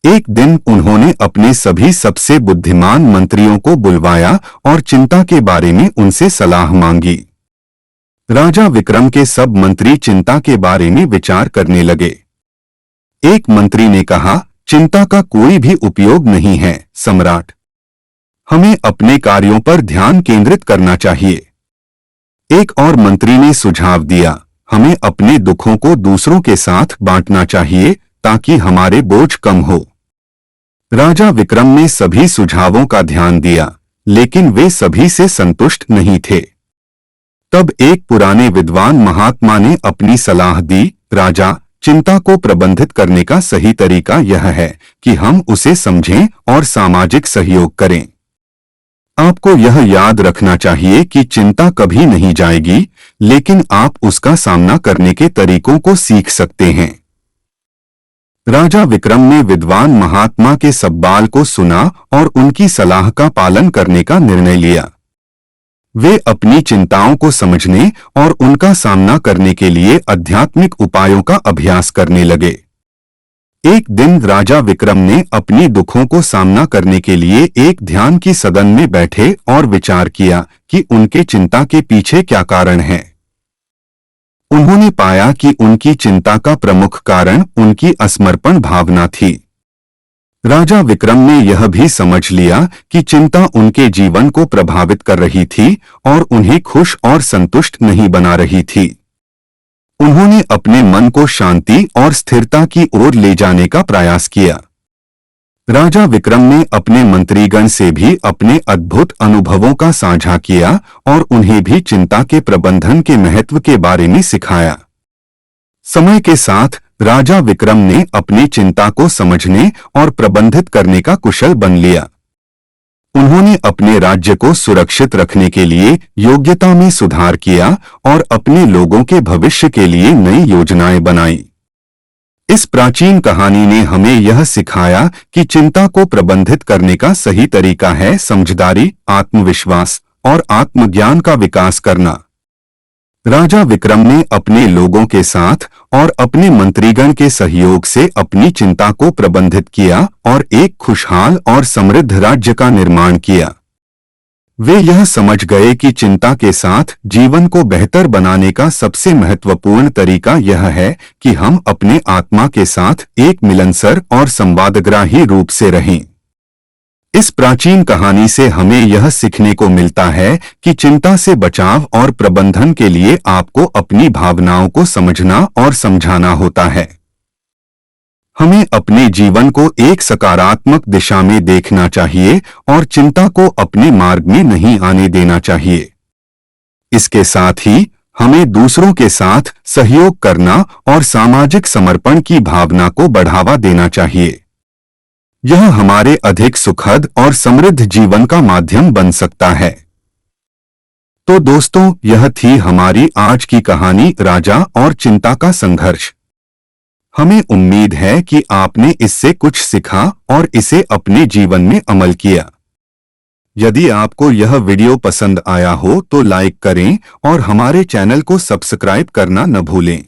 एक दिन उन्होंने अपने सभी सबसे बुद्धिमान मंत्रियों को बुलवाया और चिंता के बारे में उनसे सलाह मांगी। राजा विक्रम के सब मंत्री चिंता के बारे में विचार करने लगे। एक मंत्री ने कहा, चिंता का कोई भी उपयोग नहीं है सम्राट। हमें अपने कार्यों पर ध्यान केंद्रित करना चाहिए। एक और मंत्री ने सुझाव दिया, हमें अपने दुखों को दूसरों के साथ बांटना चाहिए ताकि हमारे बोझ कम हो। राजा विक्रम ने सभी सुझावों का ध्यान दिया, लेकिन वे सभी से संतुष्ट नहीं थे। तब एक पुराने विद्वान महात्मा ने अपनी सलाह दी, राजा, चिंता को प्रबंधित करने का सही तरीका यह है कि हम उसे समझें और सामाजिक सहयोग करें। आपको यह याद रखना चाहिए कि चिंता कभी नहीं जाएगी, लेकिन आप उसका सामना करने के तरीकों को सीख सकते हैं। राजा विक्रम ने विद्वान महात्मा के सवाल को सुना और उनकी सलाह का पालन करने का निर्णय लिया। वे अपनी चिंताओं को समझने और उनका सामना करने के लिए आध्यात्मिक उपायों का अभ्यास करने लगे। एक दिन राजा विक्रम ने अपनी दुखों को सामना करने के लिए एक ध्यान की सदन में बैठे और विचार किया कि उनके चिंता के पीछे क्या कारण है। उन्होंने पाया कि उनकी चिंता का प्रमुख कारण उनकी असमर्पण भावना थी। राजा विक्रम ने यह भी समझ लिया कि चिंता उनके जीवन को प्रभावित कर रही थी और उन्हें खुश और संतुष्ट नहीं बना रही थी। उन्होंने अपने मन को शांति और स्थिरता की ओर ले जाने का प्रयास किया। राजा विक्रम ने अपने मंत्रीगण से भी अपने अद्भुत अनुभवों का साझा किया और उन्हें भी चिंता के प्रबंधन के महत्व के बारे में सिखाया। समय के साथ राजा विक्रम ने अपनी चिंता को समझने और प्रबंधित करने का कुशल बन लिया। उन्होंने अपने राज्य को सुरक्षित रखने के लिए योग्यता में सुधार किया और अपने लोगों के भविष्य के लिए नई योजनाएं बनाई। इस प्राचीन कहानी ने हमें यह सिखाया कि चिंता को प्रबंधित करने का सही तरीका है समझदारी, आत्मविश्वास और आत्मज्ञान का विकास करना। राजा विक्रम ने अपने लोगों के साथ और अपने मंत्रीगण के सहयोग से अपनी चिंता को प्रबंधित किया और एक खुशहाल और समृद्ध राज्य का निर्माण किया। वे यह समझ गए कि चिंता के साथ जीवन को बेहतर बनाने का सबसे महत्वपूर्ण तरीका यह है कि हम अपने आत्मा के साथ एक मिलनसार और संवादग्राही रूप से रहें। इस प्राचीन कहानी से हमें यह सीखने को मिलता है कि चिंता से बचाव और प्रबंधन के लिए आपको अपनी भावनाओं को समझना और समझाना होता है। हमें अपने जीवन को एक सकारात्मक दिशा में देखना चाहिए और चिंता को अपने मार्ग में नहीं आने देना चाहिए। इसके साथ ही हमें दूसरों के साथ सहयोग करना और सामाजिक समर्पण की भावना को बढ़ावा देना चाहिए। यह हमारे अधिक सुखद और समृद्ध जीवन का माध्यम बन सकता है। तो दोस्तों, यह थी हमारी आज की कहानी राजा और चिंता का संघर्ष। हमें उम्मीद है कि आपने इससे कुछ सीखा और इसे अपने जीवन में अमल किया। यदि आपको यह वीडियो पसंद आया हो तो लाइक करें और हमारे चैनल को सब्सक्राइब करना न भूलें।